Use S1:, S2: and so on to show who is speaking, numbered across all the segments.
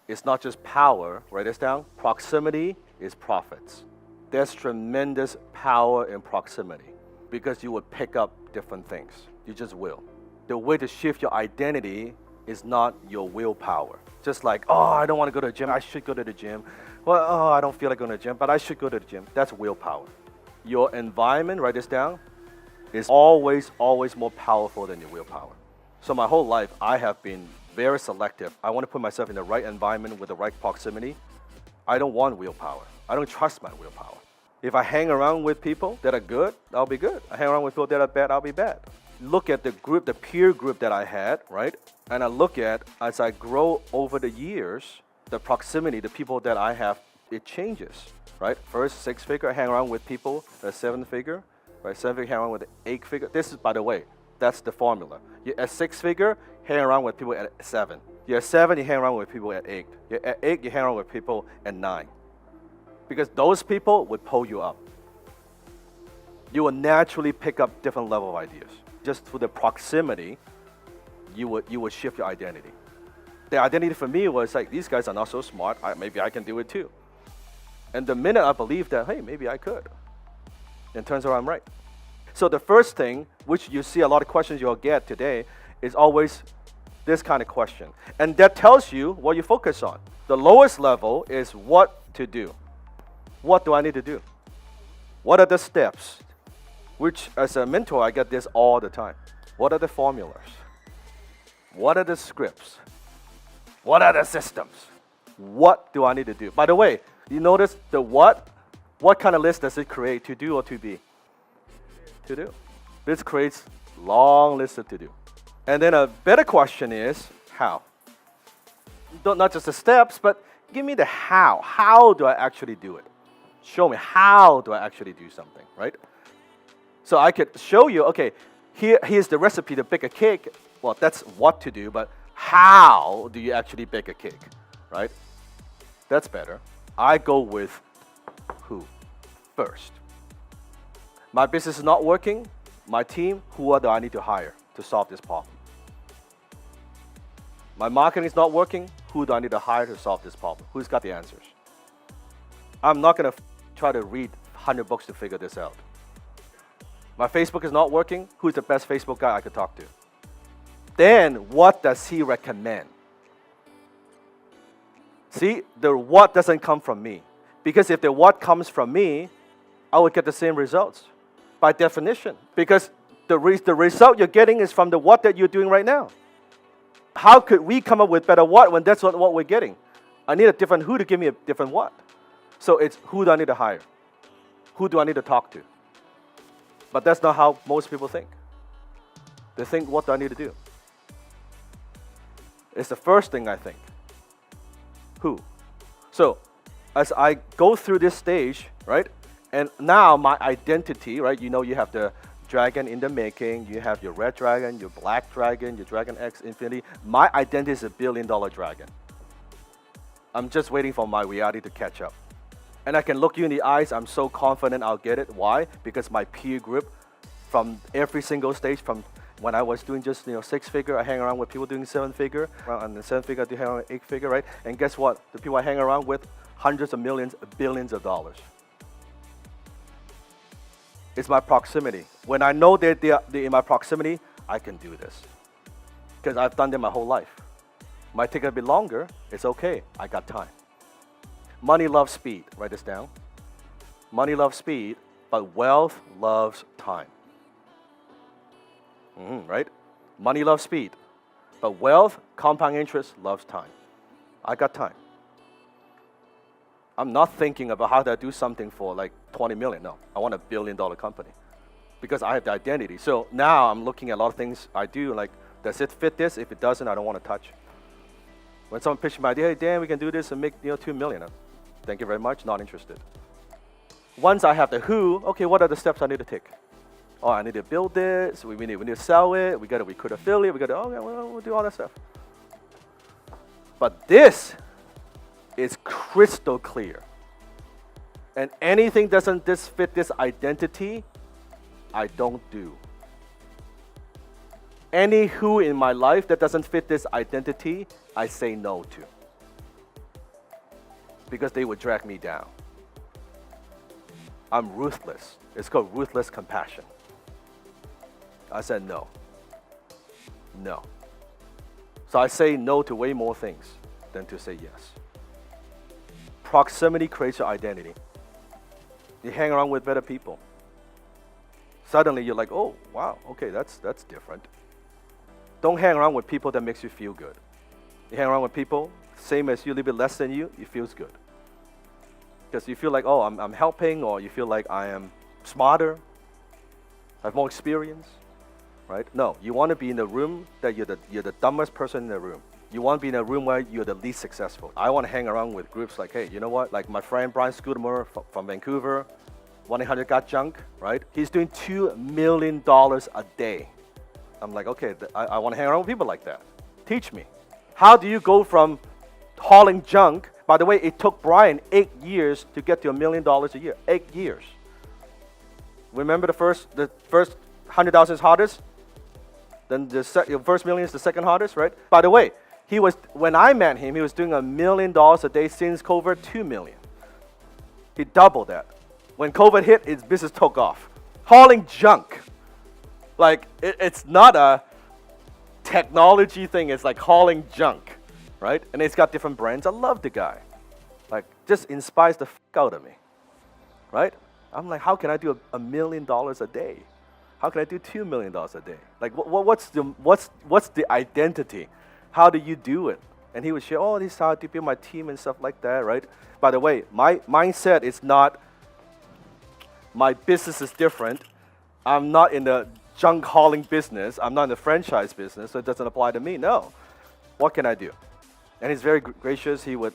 S1: is not just power. Write this down. Proximity is profits. There's tremendous power in proximity because you would pick up different things. You just will. The way to shift your identity is not your willpower. Just like, oh, I don't want to go to the gym. I should go to the gym. Well, oh, I don't feel like going to the gym, but I should go to the gym. That's willpower. Your environment, write this down, is always more powerful than your willpower. So my whole life, I have been very selective. I want to put myself in the right environment with the right proximity. I don't want willpower. I don't trust my willpower. If I hang around with people that are good, I'll be good. I hang around with people that are bad, I'll be bad. Look at the group, the peer group that I had, right? And I look at, as I grow over the years, the proximity, the people that I have, it changes, right? First, 6-figure, I hang around with people that are 7-figure, right? 7-figure, hang around with 8-figure. This is, by the way, that's the formula. You're at 6-figure, hang around with people at 7. You're at 7, you hang around with people at 8. You're at 8, you hang around with people at 9. Because those people would pull you up. You will naturally pick up different level of ideas. Just through the proximity, you would shift your identity. The identity for me was like, these guys are not so smart, maybe I can do it too. And the minute I believed that, hey, maybe I could, it turns out I'm right. So the first thing, which you see a lot of questions you'll get today, is always this kind of question. And that tells you what you focus on. The lowest level is what to do. What do I need to do? What are the steps? Which, as a mentor, I get this all the time. What are the formulas? What are the scripts? What are the systems? What do I need to do? By the way, you notice the what? What kind of list does it create? To do or to be? To do. This creates long list of to do. And then a better question is how? Not just the steps, but give me the how. How do I actually do it? Show me how do I actually do something, right? So I could show you, okay, here's the recipe to bake a cake. Well, that's what to do, but how do you actually bake a cake, right? That's better. I go with who first. My business is not working. My team, who do I need to hire to solve this problem? My marketing is not working. Who do I need to hire to solve this problem? Who's got the answers? I'm not going to try to read 100 books to figure this out. My Facebook is not working. Who's the best Facebook guy I could talk to? Then what does he recommend? See, the what doesn't come from me. Because if the what comes from me, I would get the same results by definition. Because the result you're getting is from the what that you're doing right now. How could we come up with better what when that's not what we're getting? I need a different who to give me a different what. So it's who do I need to hire? Who do I need to talk to? But that's not how most people think. They think, what do I need to do? It's the first thing I think. Who? So as I go through this stage, right? And now my identity, right? You know, you have the dragon in the making, you have your red dragon, your black dragon, your dragon X infinity. My identity is a $1 billion dragon. I'm just waiting for my reality to catch up. And I can look you in the eyes, I'm so confident I'll get it. Why? Because my peer group from every single stage, from when I was doing just 6-figure, I hang around with people doing 7-figure, and the 7-figure I do hang around with 8-figure, right? And guess what? The people I hang around with, hundreds of millions, billions of dollars. It's my proximity. When I know that they're in my proximity, I can do this. Because I've done them my whole life. Might take a bit longer, it's okay, I got time. Money loves speed, write this down. Money loves speed, but wealth loves time. Right? Money loves speed, but wealth, compound interest, loves time. I got time. I'm not thinking about how to do something for like 20 million. No, I want a $1 billion company because I have the identity. So now I'm looking at a lot of things I do, like, does it fit this? If it doesn't, I don't want to touch. When someone pitches my idea, hey, Dan, we can do this and make $2 million. Thank you very much, not interested. Once I have the who, okay, what are the steps I need to take? Oh, I need to build this, we need to sell it, we got to recruit affiliate, we got to, okay, well, we'll do all that stuff. But this is crystal clear. And anything doesn't fit this identity, I don't do. Any who in my life that doesn't fit this identity, I say no to. because they would drag me down. I'm ruthless. It's called ruthless compassion. I said no. No. So I say no to way more things than to say yes. Proximity creates your identity. You hang around with better people. Suddenly you're like, oh, wow, okay, that's different. Don't hang around with people that makes you feel good. You hang around with people, same as you, a little bit less than you, it feels good. Because you feel like, oh, I'm helping, or you feel like I am smarter, I have more experience, right? No, you want to be in a room that you're the dumbest person in the room. You want to be in a room where you're the least successful. I want to hang around with groups like, hey, you know what? Like my friend Brian Scudamore from Vancouver, 1-800 Got Junk, right? He's doing $2 million a day. I'm like, okay, I want to hang around with people like that. Teach me. How do you go from hauling junk? By the way, it took Brian 8 years to get to $1 million a year. 8 years. Remember the first 100,000 is hardest? Then the first million is the second hardest, right? By the way, when I met him, he was doing $1 million a day. Since COVID, $2 million. He doubled that. When COVID hit, his business took off. Hauling junk. Like, it's not a technology thing. It's like hauling junk, right? And it's got different brands. I love the guy. Like, just inspires the f*** out of me, right? I'm like, how can I do $1 million a day? How can I do $2 million a day? Like, what's the identity? How do you do it? And he would share, oh, this is how I build my team and stuff like that, right? By the way, my mindset is not, my business is different. I'm not in the junk hauling business. I'm not in the franchise business, so it doesn't apply to me. No. What can I do? And he's very gracious. He would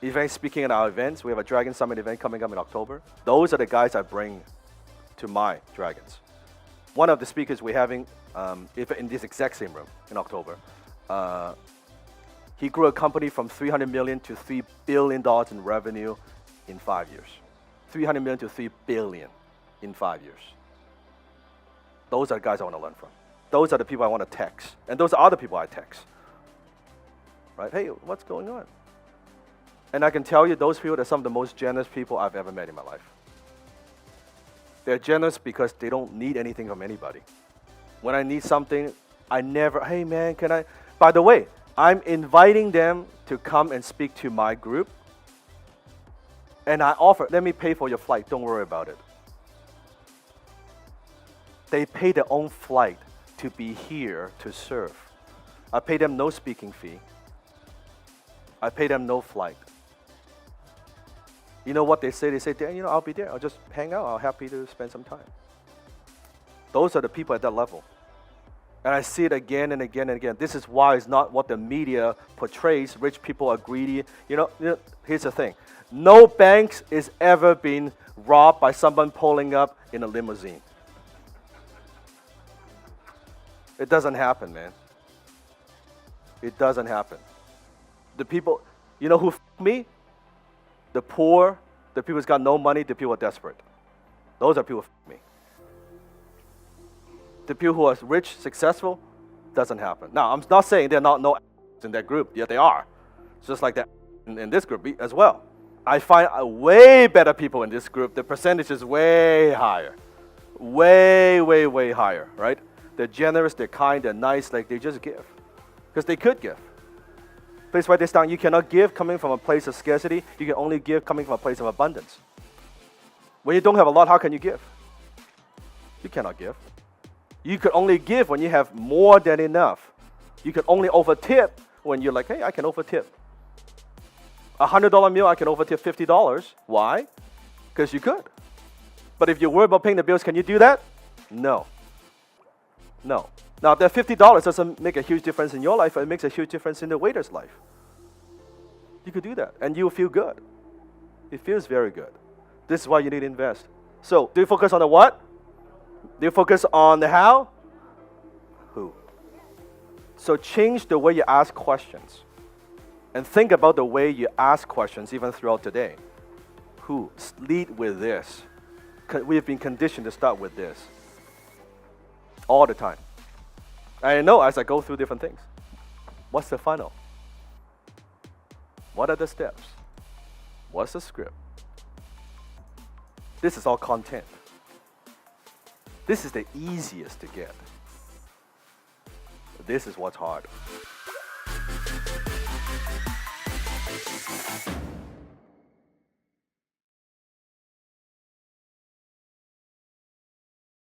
S1: even speaking at our events. We have a Dragon Summit event coming up in October. Those are the guys I bring to my Dragons. One of the speakers we're having in this exact same room in October, he grew a company from $300 million to $3 billion in revenue in 5 years. $300 million to $3 billion in 5 years. Those are the guys I want to learn from. Those are the people I want to text. And those are other people I text. Right? Hey, what's going on? And I can tell you, those people are some of the most generous people I've ever met in my life. They're generous because they don't need anything from anybody. When I need something, hey man, can I? By the way, I'm inviting them to come and speak to my group. And I offer, let me pay for your flight, don't worry about it. They pay their own flight to be here to serve. I pay them no speaking fee. I pay them no flight. You know what they say? They say, Dan, I'll be there. I'll just hang out. I'm happy to spend some time. Those are the people at that level. And I see it again and again and again. This is why it's not what the media portrays. Rich people are greedy. Here's the thing. No bank is ever been robbed by someone pulling up in a limousine. It doesn't happen, man. It doesn't happen. The people, who f*** me? The poor, the people who's got no money, the people who are desperate. Those are people who f*** me. The people who are rich, successful, doesn't happen. Now, I'm not saying there are no in that group. Yeah, they are. Just like that in this group as well. I find way better people in this group. The percentage is way higher. Way, way, way higher, right? They're generous, they're kind, they're nice, like they just give. Because they could give. Please write this down. You cannot give coming from a place of scarcity. You can only give coming from a place of abundance. When you don't have a lot, how can you give? You cannot give. You could only give when you have more than enough. You can only over-tip when you're like, hey, I can over-tip. $100 meal, I can over-tip $50. Why? Because you could. But if you're worried about paying the bills, can you do that? No. No. Now, that $50 doesn't make a huge difference in your life, but it makes a huge difference in the waiter's life. You could do that, and you'll feel good. It feels very good. This is why you need to invest. So, do you focus on the what? Do you focus on the how? Who? So, change the way you ask questions. And think about the way you ask questions even throughout today. Who? Lead with this. We have been conditioned to start with this. All the time. I know as I go through different things. What's the funnel? What are the steps? What's the script? This is all content. This is the easiest to get. This is what's hard.